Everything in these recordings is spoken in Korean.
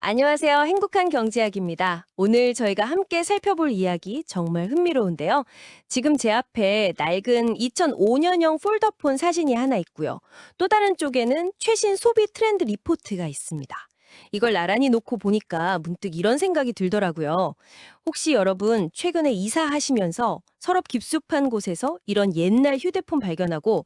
안녕하세요. 행복한 경제학입니다. 오늘 저희가 함께 살펴볼 이야기 정말 흥미로운데요. 지금 제 앞에 낡은 2005년형 폴더폰 사진이 하나 있고요. 또 다른 쪽에는 최신 소비 트렌드 리포트가 있습니다. 이걸 나란히 놓고 보니까 문득 이런 생각이 들더라고요. 혹시 여러분 최근에 이사하시면서 서랍 깊숙한 곳에서 이런 옛날 휴대폰 발견하고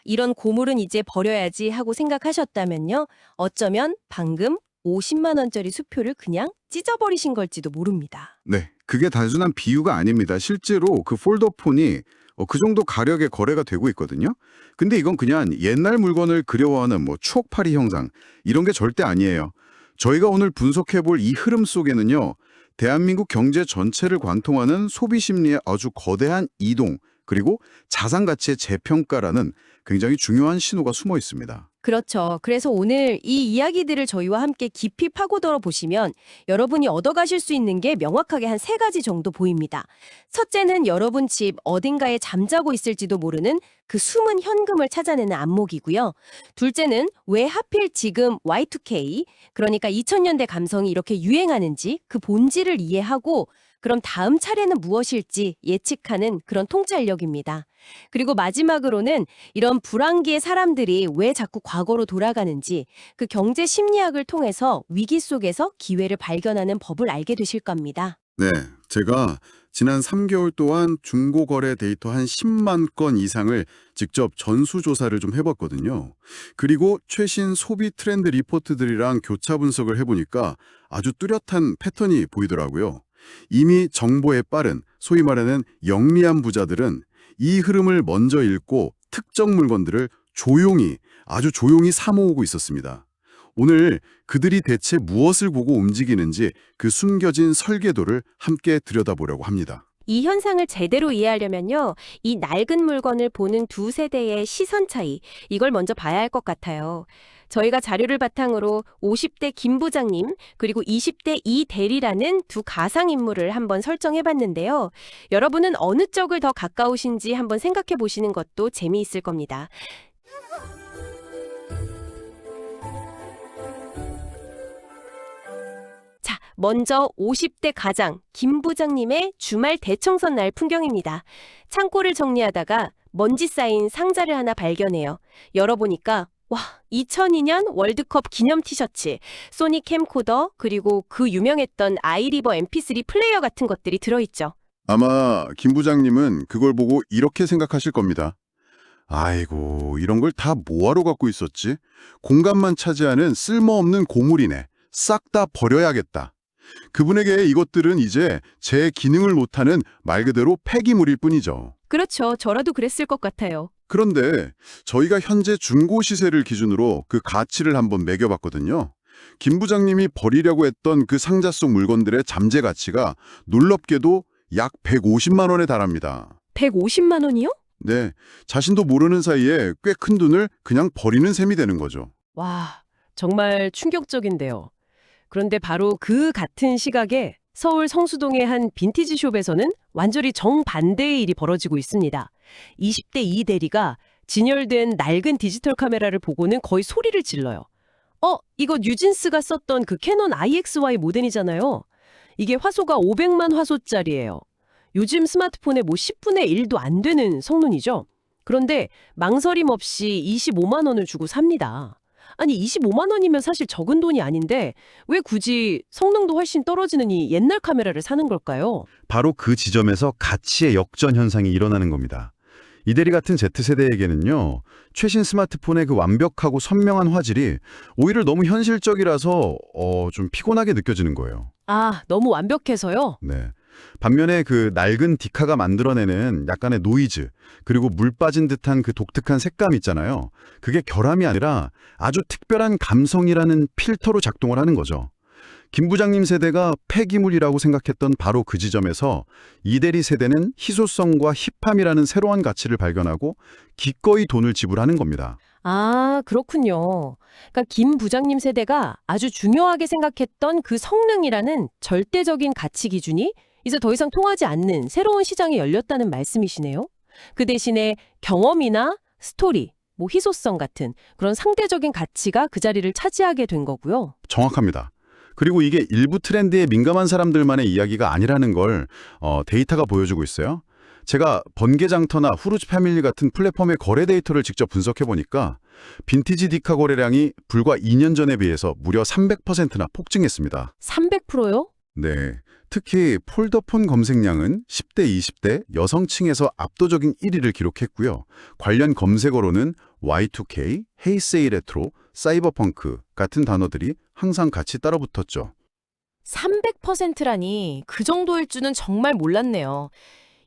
이런 고물은 이제 버려야지 하고 생각하셨다면요. 어쩌면 방금 50만 원짜리 수표를 그냥 찢어버리신 걸지도 모릅니다. 네, 그게 단순한 비유가 아닙니다. 실제로 그 폴더폰이 그 정도 가격에 거래가 되고 있거든요. 근데 이건 그냥 옛날 물건을 그리워하는 추억팔이 형상 이런 게 절대 아니에요. 저희가 오늘 분석해볼 이 흐름 속에는요. 대한민국 경제 전체를 관통하는 소비 심리의 아주 거대한 이동 그리고 자산 가치의 재평가라는 굉장히 중요한 신호가 숨어 있습니다. 그렇죠. 그래서 오늘 이 이야기들을 저희와 함께 깊이 파고들어 보시면 여러분이 얻어가실 수 있는 게 명확하게 한 세 가지 정도 보입니다. 첫째는 여러분 집 어딘가에 잠자고 있을지도 모르는 그 숨은 현금을 찾아내는 안목이고요. 둘째는 왜 하필 지금 Y2K, 그러니까 2000년대 감성이 이렇게 유행하는지 그 본질을 이해하고 그럼 다음 차례는 무엇일지 예측하는 그런 통찰력입니다. 그리고 마지막으로는 이런 불황기의 사람들이 왜 자꾸 과거로 돌아가는지 그 경제 심리학을 통해서 위기 속에서 기회를 발견하는 법을 알게 되실 겁니다. 네, 제가 지난 3개월 동안 중고거래 데이터 한 10만 건 이상을 직접 전수조사를 좀 해봤거든요. 그리고 최신 소비 트렌드 리포트들이랑 교차 분석을 해보니까 아주 뚜렷한 패턴이 보이더라고요. 이미 정보에 빠른, 소위 말하는 영리한 부자들은 이 흐름을 먼저 읽고 특정 물건들을 아주 조용히 사모으고 있었습니다. 오늘 그들이 대체 무엇을 보고 움직이는지 그 숨겨진 설계도를 함께 들여다보려고 합니다. 이 현상을 제대로 이해하려면요, 이 낡은 물건을 보는 두 세대의 시선 차이, 이걸 먼저 봐야 할 것 같아요. 저희가 자료를 바탕으로 50대 김 부장님, 그리고 20대 이 대리라는 두 가상인물을 한번 설정해봤는데요. 여러분은 어느 쪽을 더 가까우신지 한번 생각해 보시는 것도 재미있을 겁니다. 자, 먼저 50대 가장 김 부장님의 주말 대청소 날 풍경입니다. 창고를 정리하다가 먼지 쌓인 상자를 하나 발견해요. 열어보니까 2002년 월드컵 기념 티셔츠, 소니 캠코더, 그리고 그 유명했던 아이리버 MP3 플레이어 같은 것들이 들어있죠. 아마 김 부장님은 그걸 보고 이렇게 생각하실 겁니다. 아이고, 이런 걸 다 뭐하러 갖고 있었지? 공간만 차지하는 쓸모없는 고물이네. 싹 다 버려야겠다. 그분에게 이것들은 이제 제 기능을 못하는 말 그대로 폐기물일 뿐이죠. 그렇죠. 저라도 그랬을 것 같아요. 그런데 저희가 현재 중고 시세를 기준으로 그 가치를 한번 매겨봤거든요. 김 부장님이 버리려고 했던 그 상자 속 물건들의 잠재 가치가 놀랍게도 약 150만 원에 달합니다. 150만 원이요? 네, 자신도 모르는 사이에 꽤 큰 돈을 그냥 버리는 셈이 되는 거죠. 와, 정말 충격적인데요. 그런데 바로 그 같은 시각에 서울 성수동의 한 빈티지 숍에서는 완전히 정반대의 일이 벌어지고 있습니다. 20대 이 대리가 진열된 낡은 디지털 카메라를 보고는 거의 소리를 질러요. 이거 뉴진스가 썼던 그 캐논 IXY 모델이잖아요. 이게 화소가 500만 화소짜리예요. 요즘 스마트폰의 10분의 1도 안 되는 성능이죠. 그런데 망설임 없이 25만 원을 주고 삽니다. 아니 25만 원이면 사실 적은 돈이 아닌데 왜 굳이 성능도 훨씬 떨어지는 이 옛날 카메라를 사는 걸까요? 바로 그 지점에서 가치의 역전 현상이 일어나는 겁니다. 이대리 같은 Z세대에게는요, 최신 스마트폰의 그 완벽하고 선명한 화질이 오히려 너무 현실적이라서 좀 피곤하게 느껴지는 거예요. 너무 완벽해서요? 네. 반면에 그 낡은 디카가 만들어내는 약간의 노이즈, 그리고 물 빠진 듯한 그 독특한 색감 있잖아요. 그게 결함이 아니라 아주 특별한 감성이라는 필터로 작동을 하는 거죠. 김 부장님 세대가 폐기물이라고 생각했던 바로 그 지점에서 이대리 세대는 희소성과 힙함이라는 새로운 가치를 발견하고 기꺼이 돈을 지불하는 겁니다. 그렇군요. 그러니까 김 부장님 세대가 아주 중요하게 생각했던 그 성능이라는 절대적인 가치 기준이 이제 더 이상 통하지 않는 새로운 시장이 열렸다는 말씀이시네요. 그 대신에 경험이나 스토리, 희소성 같은 그런 상대적인 가치가 그 자리를 차지하게 된 거고요. 정확합니다. 그리고 이게 일부 트렌드에 민감한 사람들만의 이야기가 아니라는 걸 데이터가 보여주고 있어요. 제가 번개장터나 후르츠 패밀리 같은 플랫폼의 거래 데이터를 직접 분석해보니까 빈티지 디카 거래량이 불과 2년 전에 비해서 무려 300%나 폭증했습니다. 300%요? 네, 특히 폴더폰 검색량은 10대, 20대 여성층에서 압도적인 1위를 기록했고요. 관련 검색어로는 Y2K, 헤이세이 레트로, 사이버펑크 같은 단어들이 항상 같이 따라붙었죠. 300%라니 그 정도일 줄은 정말 몰랐네요.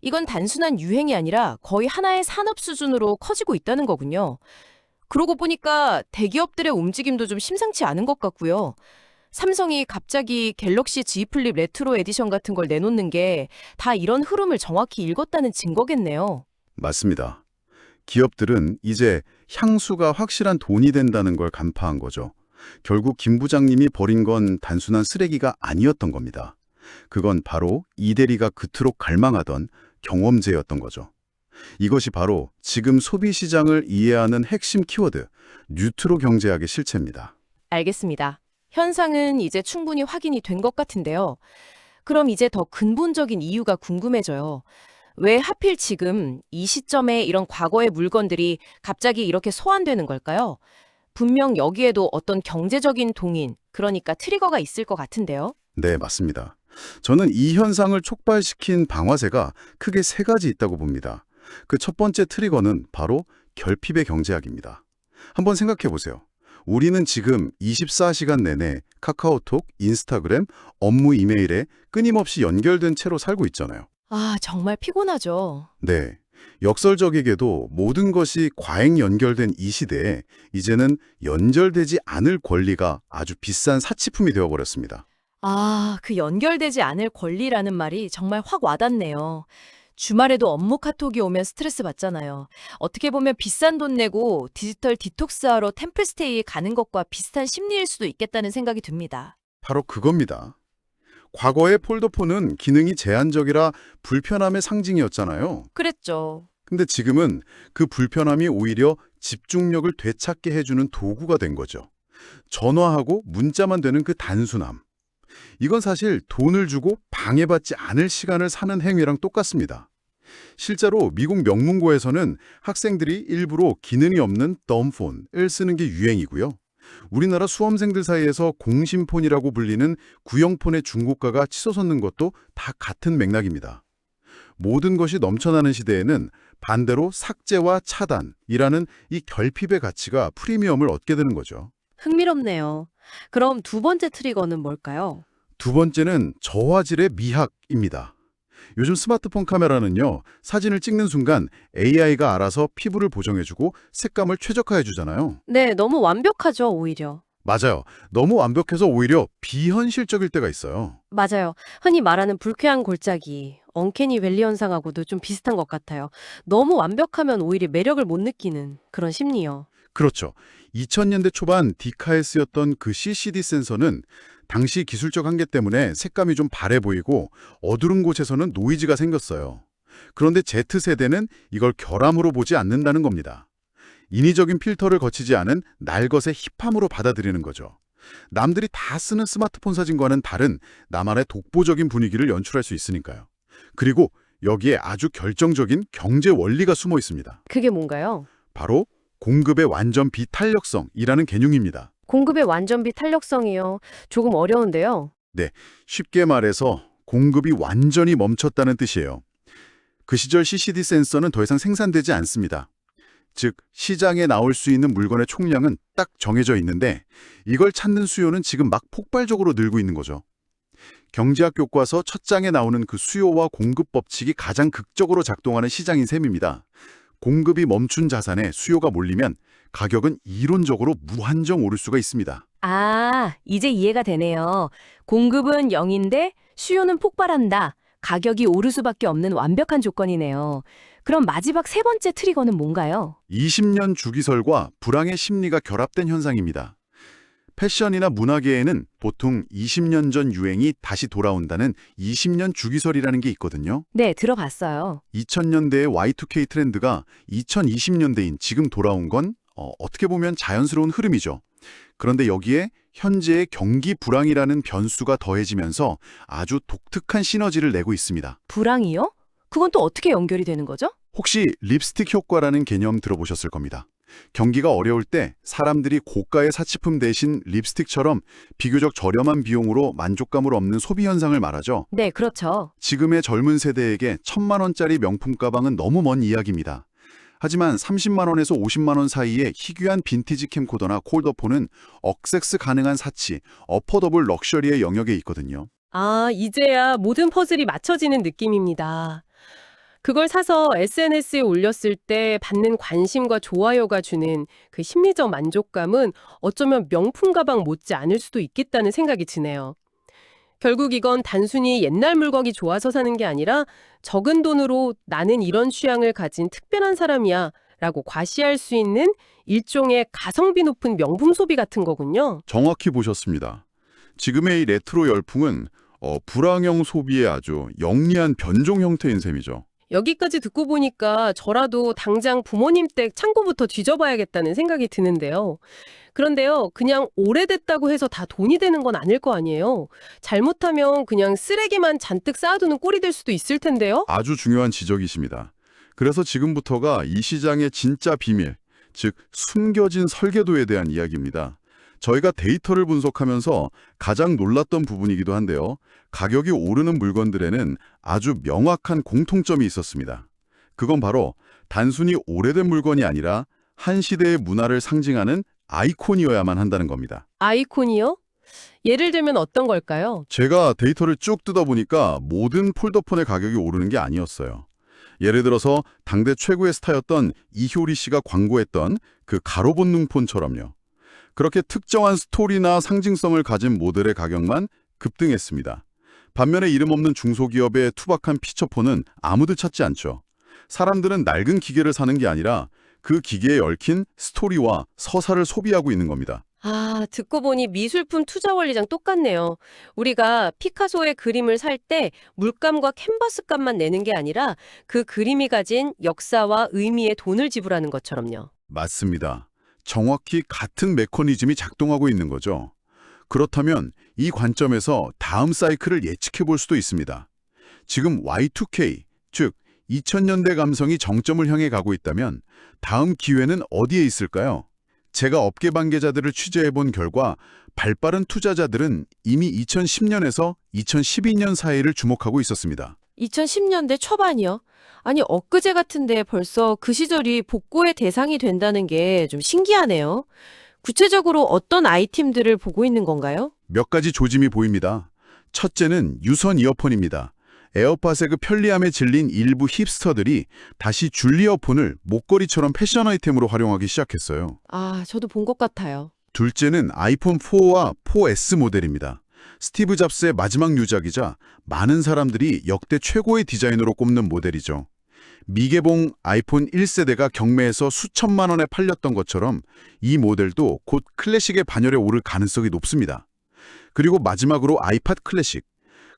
이건 단순한 유행이 아니라 거의 하나의 산업 수준으로 커지고 있다는 거군요. 그러고 보니까 대기업들의 움직임도 좀 심상치 않은 것 같고요. 삼성이 갑자기 갤럭시 Z 플립 레트로 에디션 같은 걸 내놓는 게 다 이런 흐름을 정확히 읽었다는 증거겠네요. 맞습니다. 기업들은 이제 향수가 확실한 돈이 된다는 걸 간파한 거죠. 결국 김 부장님이 벌인 건 단순한 쓰레기가 아니었던 겁니다. 그건 바로 이 대리가 그토록 갈망하던 경험제였던 거죠. 이것이 바로 지금 소비시장을 이해하는 핵심 키워드, 뉴트로 경제학의 실체입니다. 알겠습니다. 현상은 이제 충분히 확인이 된 것 같은데요. 그럼 이제 더 근본적인 이유가 궁금해져요. 왜 하필 지금 이 시점에 이런 과거의 물건들이 갑자기 이렇게 소환되는 걸까요? 분명 여기에도 어떤 경제적인 동인, 그러니까 트리거가 있을 것 같은데요. 네, 맞습니다. 저는 이 현상을 촉발시킨 방화제가 크게 세 가지 있다고 봅니다. 그 첫 번째 트리거는 바로 결핍의 경제학입니다. 한번 생각해 보세요. 우리는 지금 24시간 내내 카카오톡, 인스타그램, 업무 이메일에 끊임없이 연결된 채로 살고 있잖아요. 아, 정말 피곤하죠. 네. 역설적이게도 모든 것이 과잉 연결된 이 시대에 이제는 연결되지 않을 권리가 아주 비싼 사치품이 되어버렸습니다. 아, 그 연결되지 않을 권리라는 말이 정말 확 와닿네요. 주말에도 업무 카톡이 오면 스트레스 받잖아요. 어떻게 보면 비싼 돈 내고 디지털 디톡스하러 템플스테이에 가는 것과 비슷한 심리일 수도 있겠다는 생각이 듭니다. 바로 그겁니다. 과거의 폴더폰은 기능이 제한적이라 불편함의 상징이었잖아요. 그랬죠. 근데 지금은 그 불편함이 오히려 집중력을 되찾게 해주는 도구가 된 거죠. 전화하고 문자만 되는 그 단순함. 이건 사실 돈을 주고 방해받지 않을 시간을 사는 행위랑 똑같습니다. 실제로 미국 명문고에서는 학생들이 일부러 기능이 없는 덤폰을 쓰는 게 유행이고요. 우리나라 수험생들 사이에서 공심폰이라고 불리는 구형폰의 중고가가 치솟는 것도 다 같은 맥락입니다. 모든 것이 넘쳐나는 시대에는 반대로 삭제와 차단이라는 이 결핍의 가치가 프리미엄을 얻게 되는 거죠. 흥미롭네요. 그럼 두 번째 트리거는 뭘까요? 두 번째는 저화질의 미학입니다. 요즘 스마트폰 카메라는요, 사진을 찍는 순간 AI가 알아서 피부를 보정해주고 색감을 최적화해주잖아요. 네, 너무 완벽하죠, 오히려. 맞아요. 너무 완벽해서 오히려 비현실적일 때가 있어요. 맞아요. 흔히 말하는 불쾌한 골짜기, 언캐니 밸리 현상하고도 좀 비슷한 것 같아요. 너무 완벽하면 오히려 매력을 못 느끼는 그런 심리요. 그렇죠. 2000년대 초반 디카에 쓰였던 그 CCD 센서는 당시 기술적 한계 때문에 색감이 좀 바래 보이고 어두운 곳에서는 노이즈가 생겼어요. 그런데 Z세대는 이걸 결함으로 보지 않는다는 겁니다. 인위적인 필터를 거치지 않은 날것의 힙함으로 받아들이는 거죠. 남들이 다 쓰는 스마트폰 사진과는 다른 나만의 독보적인 분위기를 연출할 수 있으니까요. 그리고 여기에 아주 결정적인 경제 원리가 숨어 있습니다. 그게 뭔가요? 바로 공급의 완전 비탄력성이라는 개념입니다. 공급의 완전 비탄력성이요. 조금 어려운데요. 쉽게 말해서 공급이 완전히 멈췄다는 뜻이에요. 그 시절 CCD 센서는 더 이상 생산되지 않습니다. 즉, 시장에 나올 수 있는 물건의 총량은 딱 정해져 있는데 이걸 찾는 수요는 지금 막 폭발적으로 늘고 있는 거죠. 경제학 교과서 첫 장에 나오는 그 수요와 공급 법칙이 가장 극적으로 작동하는 시장인 셈입니다. 공급이 멈춘 자산에 수요가 몰리면 가격은 이론적으로 무한정 오를 수가 있습니다. 아, 이제 이해가 되네요. 공급은 0인데 수요는 폭발한다. 가격이 오를 수밖에 없는 완벽한 조건이네요. 그럼 마지막 세 번째 트리거는 뭔가요? 20년 주기설과 불황의 심리가 결합된 현상입니다. 패션이나 문화계에는 보통 20년 전 유행이 다시 돌아온다는 20년 주기설이라는 게 있거든요. 네, 들어봤어요. 2000년대의 Y2K 트렌드가 2020년대인 지금 돌아온 건 어떻게 보면 자연스러운 흐름이죠. 그런데 여기에 현재의 경기 불황이라는 변수가 더해지면서 아주 독특한 시너지를 내고 있습니다. 불황이요? 그건 또 어떻게 연결이 되는 거죠? 혹시 립스틱 효과라는 개념 들어보셨을 겁니다. 경기가 어려울 때 사람들이 고가의 사치품 대신 립스틱처럼 비교적 저렴한 비용으로 만족감을 얻는 소비 현상을 말하죠. 네, 그렇죠. 지금의 젊은 세대에게 1,000만 원짜리 명품 가방은 너무 먼 이야기입니다. 하지만 30만 원에서 50만 원 사이의 희귀한 빈티지 캠코더나 콜더폰은 억세스 가능한 사치, 어포더블 럭셔리의 영역에 있거든요. 아, 이제야 모든 퍼즐이 맞춰지는 느낌입니다. 그걸 사서 SNS에 올렸을 때 받는 관심과 좋아요가 주는 그 심리적 만족감은 어쩌면 명품 가방 못지 않을 수도 있겠다는 생각이 드네요. 결국 이건 단순히 옛날 물건이 좋아서 사는 게 아니라 적은 돈으로 나는 이런 취향을 가진 특별한 사람이야 라고 과시할 수 있는 일종의 가성비 높은 명품 소비 같은 거군요. 정확히 보셨습니다. 지금의 이 레트로 열풍은 불황형 소비의 아주 영리한 변종 형태인 셈이죠. 여기까지 듣고 보니까 저라도 당장 부모님 댁 창고부터 뒤져봐야겠다는 생각이 드는데요. 그런데요, 그냥 오래됐다고 해서 다 돈이 되는 건 아닐 거 아니에요. 잘못하면 그냥 쓰레기만 잔뜩 쌓아두는 꼴이 될 수도 있을 텐데요. 아주 중요한 지적이십니다. 그래서 지금부터가 이 시장의 진짜 비밀, 즉 숨겨진 설계도에 대한 이야기입니다. 저희가 데이터를 분석하면서 가장 놀랐던 부분이기도 한데요. 가격이 오르는 물건들에는 아주 명확한 공통점이 있었습니다. 그건 바로 단순히 오래된 물건이 아니라 한 시대의 문화를 상징하는 아이콘이어야만 한다는 겁니다. 아이콘이요? 예를 들면 어떤 걸까요? 제가 데이터를 쭉 뜯어보니까 모든 폴더폰의 가격이 오르는 게 아니었어요. 예를 들어서 당대 최고의 스타였던 이효리 씨가 광고했던 그 가로본능폰처럼요. 그렇게 특정한 스토리나 상징성을 가진 모델의 가격만 급등했습니다. 반면에 이름 없는 중소기업의 투박한 피처폰은 아무도 찾지 않죠. 사람들은 낡은 기계를 사는 게 아니라 그 기계에 얽힌 스토리와 서사를 소비하고 있는 겁니다. 아, 듣고 보니 미술품 투자 원리랑 똑같네요. 우리가 피카소의 그림을 살 때 물감과 캔버스 값만 내는 게 아니라 그 그림이 가진 역사와 의미에 돈을 지불하는 것처럼요. 맞습니다. 정확히 같은 메커니즘이 작동하고 있는 거죠. 그렇다면 이 관점에서 다음 사이클을 예측해 볼 수도 있습니다. 지금 Y2K, 즉 2000년대 감성이 정점을 향해 가고 있다면 다음 기회는 어디에 있을까요? 제가 업계 관계자들을 취재해 본 결과 발빠른 투자자들은 이미 2010년에서 2012년 사이를 주목하고 있었습니다. 2010년대 초반이요? 아니, 엊그제 같은데 벌써 그 시절이 복고의 대상이 된다는 게 좀 신기하네요. 구체적으로 어떤 아이템들을 보고 있는 건가요? 몇 가지 조짐이 보입니다. 첫째는 유선 이어폰입니다. 에어팟의 그 편리함에 질린 일부 힙스터들이 다시 줄 이어폰을 목걸이처럼 패션 아이템으로 활용하기 시작했어요. 아, 저도 본 것 같아요. 둘째는 아이폰 4와 4S 모델입니다. 스티브 잡스의 마지막 유작이자 많은 사람들이 역대 최고의 디자인으로 꼽는 모델이죠. 미개봉 아이폰 1세대가 경매에서 수천만 원에 팔렸던 것처럼 이 모델도 곧 클래식의 반열에 오를 가능성이 높습니다. 그리고 마지막으로 아이팟 클래식.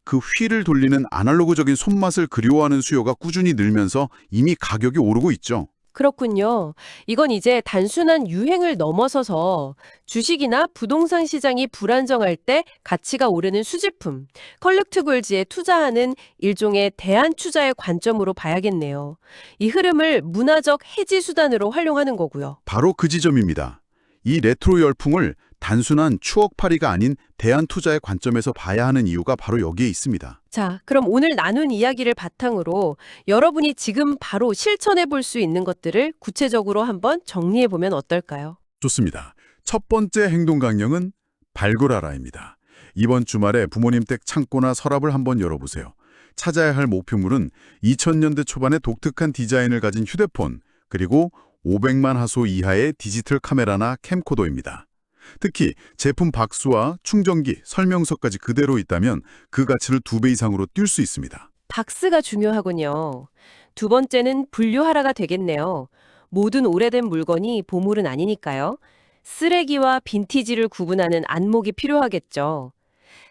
그 휠을 돌리는 아날로그적인 손맛을 그리워하는 수요가 꾸준히 늘면서 이미 가격이 오르고 있죠. 그렇군요. 이건 이제 단순한 유행을 넘어서서 주식이나 부동산 시장이 불안정할 때 가치가 오르는 수집품, 컬렉티블즈에 투자하는 일종의 대안 투자의 관점으로 봐야겠네요. 이 흐름을 문화적 해지 수단으로 활용하는 거고요. 바로 그 지점입니다. 이 레트로 열풍을 단순한 추억팔이가 아닌 대안 투자의 관점에서 봐야 하는 이유가 바로 여기에 있습니다. 자, 그럼 오늘 나눈 이야기를 바탕으로 여러분이 지금 바로 실천해 볼 수 있는 것들을 구체적으로 한번 정리해 보면 어떨까요? 좋습니다. 첫 번째 행동 강령은 발굴하라입니다. 이번 주말에 부모님 댁 창고나 서랍을 한번 열어보세요. 찾아야 할 목표물은 2000년대 초반의 독특한 디자인을 가진 휴대폰, 그리고 500만 화소 이하의 디지털 카메라나 캠코더입니다. 특히 제품 박스와 충전기, 설명서까지 그대로 있다면 그 가치를 2배 이상으로 뛸 수 있습니다. 박스가 중요하군요. 두 번째는 분류하라가 되겠네요. 모든 오래된 물건이 보물은 아니니까요. 쓰레기와 빈티지를 구분하는 안목이 필요하겠죠.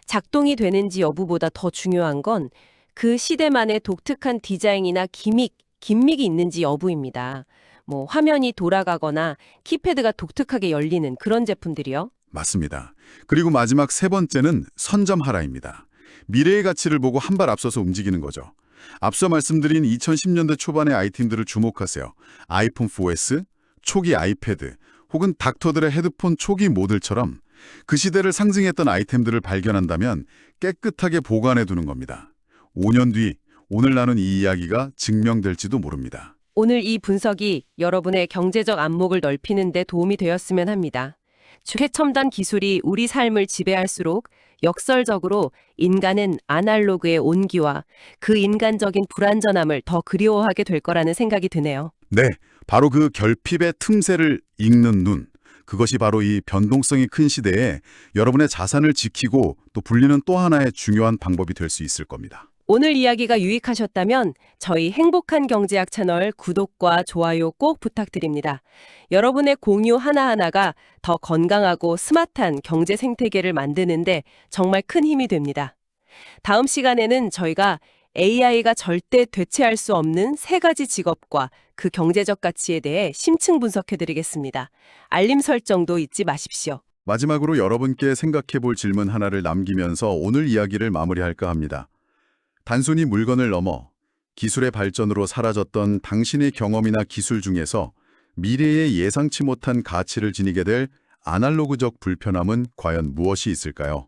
작동이 되는지 여부보다 더 중요한 건 그 시대만의 독특한 디자인이나 기믹이 있는지 여부입니다. 뭐 화면이 돌아가거나 키패드가 독특하게 열리는 그런 제품들이요. 맞습니다. 그리고 마지막 세 번째는 선점하라입니다. 미래의 가치를 보고 한 발 앞서서 움직이는 거죠. 앞서 말씀드린 2010년대 초반의 아이템들을 주목하세요. 아이폰 4S, 초기 아이패드, 혹은 닥터들의 헤드폰 초기 모델처럼 그 시대를 상징했던 아이템들을 발견한다면 깨끗하게 보관해 두는 겁니다. 5년 뒤 오늘 나눈 이 이야기가 증명될지도 모릅니다. 오늘 이 분석이 여러분의 경제적 안목을 넓히는 데 도움이 되었으면 합니다. 최첨단 기술이 우리 삶을 지배할수록 역설적으로 인간은 아날로그의 온기와 그 인간적인 불완전함을 더 그리워하게 될 거라는 생각이 드네요. 네, 바로 그 결핍의 틈새를 읽는 눈. 그것이 바로 이 변동성이 큰 시대에 여러분의 자산을 지키고 또 불리는 또 하나의 중요한 방법이 될 수 있을 겁니다. 오늘 이야기가 유익하셨다면 저희 행복한 경제학 채널 구독과 좋아요 꼭 부탁드립니다. 여러분의 공유 하나하나가 더 건강하고 스마트한 경제 생태계를 만드는데 정말 큰 힘이 됩니다. 다음 시간에는 저희가 AI가 절대 대체할 수 없는 세 가지 직업과 그 경제적 가치에 대해 심층 분석해드리겠습니다. 알림 설정도 잊지 마십시오. 마지막으로 여러분께 생각해 볼 질문 하나를 남기면서 오늘 이야기를 마무리할까 합니다. 단순히 물건을 넘어 기술의 발전으로 사라졌던 당신의 경험이나 기술 중에서 미래에 예상치 못한 가치를 지니게 될 아날로그적 불편함은 과연 무엇이 있을까요?